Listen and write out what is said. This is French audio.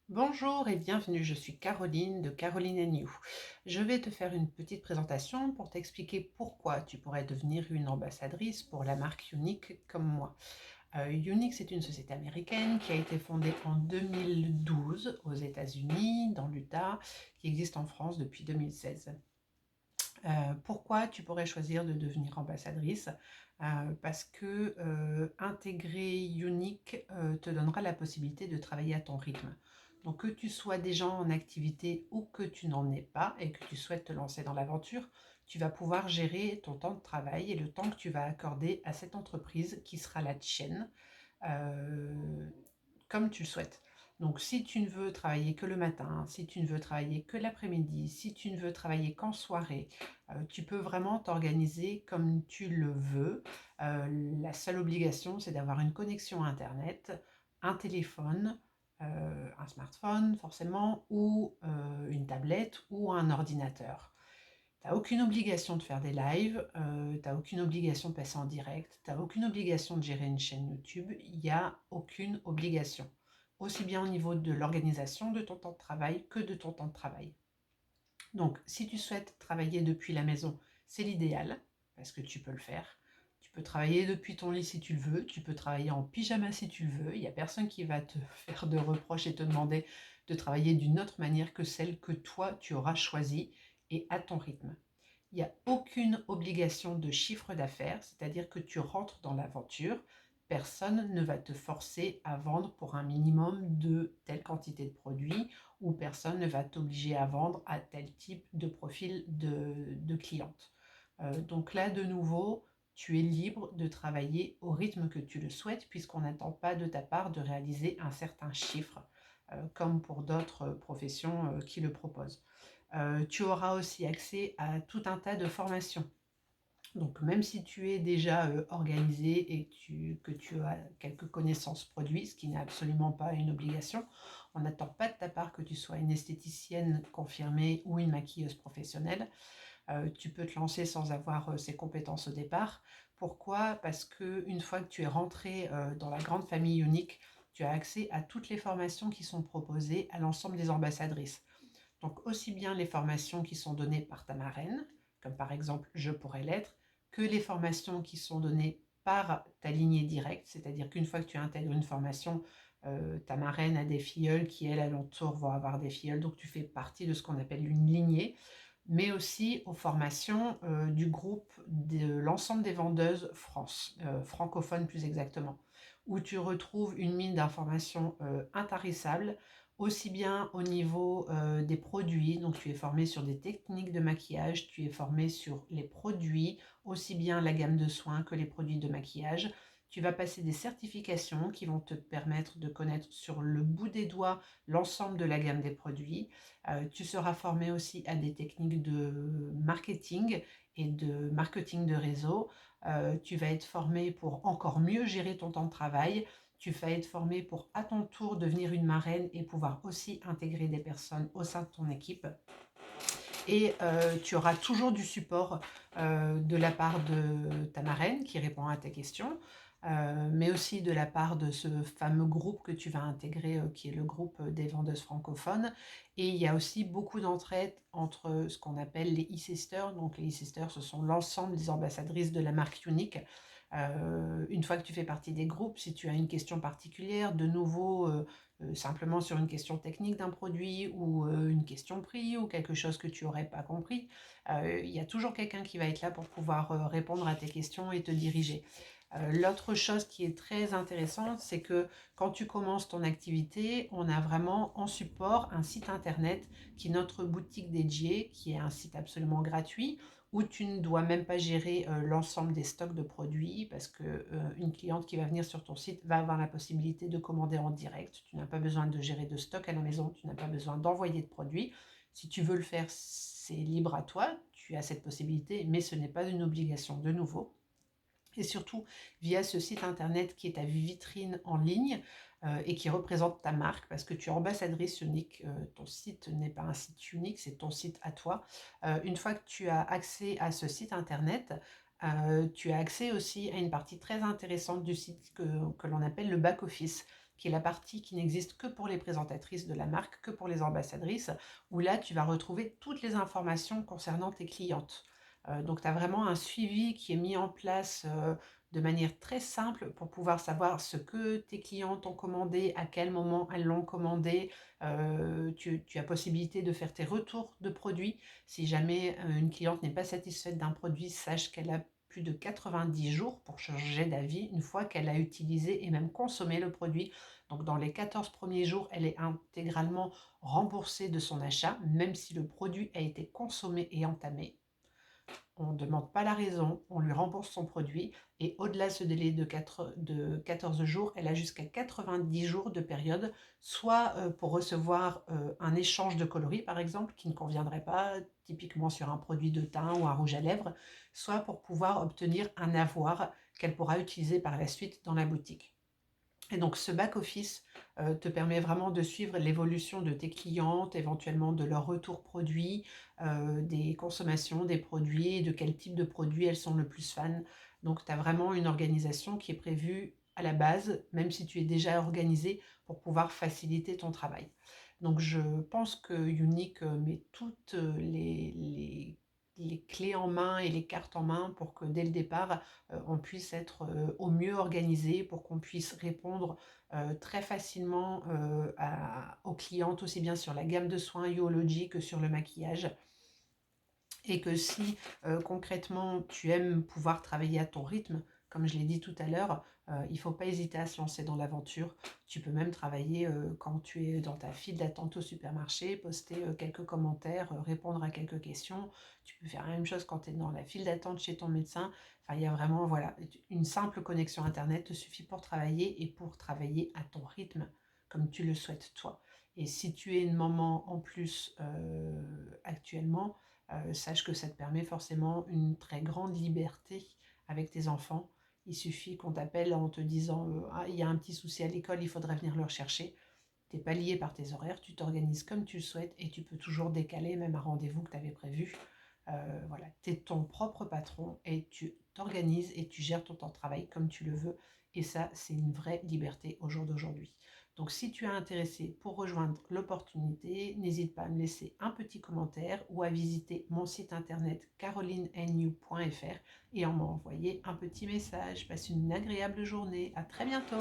Bonjour et bienvenue, je suis Caroline de Caroline and You. Je vais te faire une petite présentation pour t'expliquer pourquoi tu pourrais devenir une ambassadrice pour la marque Unique comme moi. Unique, c'est une société américaine qui a été fondée en 2012 aux États-Unis, dans l'Utah, qui existe en France depuis 2016. Pourquoi tu pourrais choisir de devenir ambassadrice? Parce que intégrer Unique te donnera la possibilité de travailler à ton rythme. Donc que tu sois déjà en activité ou que tu n'en aies pas et que tu souhaites te lancer dans l'aventure, tu vas pouvoir gérer ton temps de travail et le temps que tu vas accorder à cette entreprise qui sera la tienne, euh, comme tu le souhaites. Donc si tu ne veux travailler que le matin, si tu ne veux travailler que l'après-midi, si tu ne veux travailler qu'en soirée, tu peux vraiment t'organiser comme tu le veux. La seule obligation, c'est d'avoir une connexion Internet, un téléphone, un smartphone forcément, ou une tablette ou un ordinateur. Tu n'as aucune obligation de faire des lives, tu n'as aucune obligation de passer en direct, tu n'as aucune obligation de gérer une chaîne YouTube, il n'y a aucune obligation. Aussi bien au niveau de l'organisation de ton temps de travail que de ton temps de travail. Donc, si tu souhaites travailler depuis la maison, c'est l'idéal, parce que tu peux le faire. Tu peux travailler depuis ton lit si tu le veux, tu peux travailler en pyjama si tu le veux, il n'y a personne qui va te faire de reproches et te demander de travailler d'une autre manière que celle que toi tu auras choisie et à ton rythme. Il n'y a aucune obligation de chiffre d'affaires, c'est-à-dire que tu rentres dans l'aventure, personne ne va te forcer à vendre pour un minimum de telle quantité de produits ou personne ne va t'obliger à vendre à tel type de profil de cliente. Donc là, de nouveau, tu es libre de travailler au rythme que tu le souhaites puisqu'on n'attend pas de ta part de réaliser un certain chiffre, comme pour d'autres professions qui le proposent. Tu auras aussi accès à tout un tas de formations. Donc même si tu es déjà organisé et que tu as quelques connaissances produits, ce qui n'est absolument pas une obligation, on n'attend pas de ta part que tu sois une esthéticienne confirmée ou une maquilleuse professionnelle. Tu peux te lancer sans avoir ces compétences au départ. Pourquoi? Parce qu'une fois que tu es rentré dans la grande famille Unique, tu as accès à toutes les formations qui sont proposées à l'ensemble des ambassadrices. Donc aussi bien les formations qui sont données par ta marraine, comme par exemple Je pourrais l'être, que les formations qui sont données par ta lignée directe, c'est-à-dire qu'une fois que tu intègres une formation, ta marraine a des filleuls qui, elles, alentour, vont avoir des filleuls, donc tu fais partie de ce qu'on appelle une lignée, mais aussi aux formations du groupe de l'ensemble des vendeuses France, francophones plus exactement, où tu retrouves une mine d'informations intarissables, aussi bien au niveau des produits, donc tu es formé sur des techniques de maquillage, tu es formé sur les produits, aussi bien la gamme de soins que les produits de maquillage. Tu vas passer des certifications qui vont te permettre de connaître sur le bout des doigts l'ensemble de la gamme des produits. Tu seras formé aussi à des techniques de marketing de réseau. Tu vas être formé pour encore mieux gérer ton temps de travail. Tu vas être formé pour à ton tour devenir une marraine et pouvoir aussi intégrer des personnes au sein de ton équipe. Et tu auras toujours du support de la part de ta marraine qui répond à tes questions, mais aussi de la part de ce fameux groupe que tu vas intégrer, qui est le groupe des vendeuses francophones. Et il y a aussi beaucoup d'entraide entre ce qu'on appelle les e-sisters. Donc les e-sisters, ce sont l'ensemble des ambassadrices de la marque Unique. Une fois que tu fais partie des groupes, si tu as une question particulière, de nouveau simplement sur une question technique d'un produit ou une question prix ou quelque chose que tu n'aurais pas compris, il y a toujours quelqu'un qui va être là pour pouvoir répondre à tes questions et te diriger. L'autre chose qui est très intéressante, c'est que quand tu commences ton activité, on a vraiment en support un site internet qui est notre boutique dédiée, qui est un site absolument gratuit, où tu ne dois même pas gérer l'ensemble des stocks de produits parce que une cliente qui va venir sur ton site va avoir la possibilité de commander en direct. Tu n'as pas besoin de gérer de stock à la maison, tu n'as pas besoin d'envoyer de produits. Si tu veux le faire, c'est libre à toi, tu as cette possibilité, mais ce n'est pas une obligation de nouveau. Et surtout via ce site internet qui est ta vitrine en ligne et qui représente ta marque parce que tu es ambassadrice unique. Ton site n'est pas un site unique, c'est ton site à toi. Une fois que tu as accès à ce site internet, tu as accès aussi à une partie très intéressante du site que l'on appelle le back-office. qui est la partie qui n'existe que pour les présentatrices de la marque, que pour les ambassadrices, où là, tu vas retrouver toutes les informations concernant tes clientes. Donc, tu as vraiment un suivi qui est mis en place de manière très simple pour pouvoir savoir ce que tes clientes ont commandé, à quel moment elles l'ont commandé. Tu as possibilité de faire tes retours de produits. Si jamais une cliente n'est pas satisfaite d'un produit, sache qu'elle a plus de 90 jours pour changer d'avis une fois qu'elle a utilisé et même consommé le produit. Donc dans les 14 premiers jours, elle est intégralement remboursée de son achat, même si le produit a été consommé et entamé. On ne demande pas la raison, on lui rembourse son produit et au-delà de ce délai de 14 jours, elle a jusqu'à 90 jours de période, soit pour recevoir un échange de coloris par exemple, qui ne conviendrait pas typiquement sur un produit de teint ou un rouge à lèvres, soit pour pouvoir obtenir un avoir qu'elle pourra utiliser par la suite dans la boutique. Et donc ce back-office te permet vraiment de suivre l'évolution de tes clientes, éventuellement de leur retour produit, des consommations des produits, de quel type de produits elles sont le plus fans. Donc tu as vraiment une organisation qui est prévue à la base, même si tu es déjà organisé pour pouvoir faciliter ton travail. Donc je pense que Unique met toutes les clés en main et les cartes en main pour que dès le départ, on puisse être au mieux organisé, pour qu'on puisse répondre très facilement aux clientes, aussi bien sur la gamme de soins Yoology que sur le maquillage. Et que si concrètement tu aimes pouvoir travailler à ton rythme, comme je l'ai dit tout à l'heure, il ne faut pas hésiter à se lancer dans l'aventure. Tu peux même travailler quand tu es dans ta file d'attente au supermarché, poster quelques commentaires, répondre à quelques questions. Tu peux faire la même chose quand tu es dans la file d'attente chez ton médecin. Enfin, il y a vraiment, voilà, une simple connexion Internet te suffit pour travailler et pour travailler à ton rythme, comme tu le souhaites toi. Et si tu es une maman en plus actuellement, sache que ça te permet forcément une très grande liberté avec tes enfants. Il suffit qu'on t'appelle en te disant ah, il y a un petit souci à l'école, il faudrait venir le rechercher. Tu n'es pas lié par tes horaires, tu t'organises comme tu le souhaites et tu peux toujours décaler même un rendez-vous que tu avais prévu. Voilà, tu es ton propre patron et tu t'organises et tu gères ton temps de travail comme tu le veux. Et ça, c'est une vraie liberté au jour d'aujourd'hui. Donc si tu es intéressé pour rejoindre l'opportunité, n'hésite pas à me laisser un petit commentaire ou à visiter mon site internet carolinenu.fr et à m'envoyer un petit message. Passe une agréable journée. À très bientôt.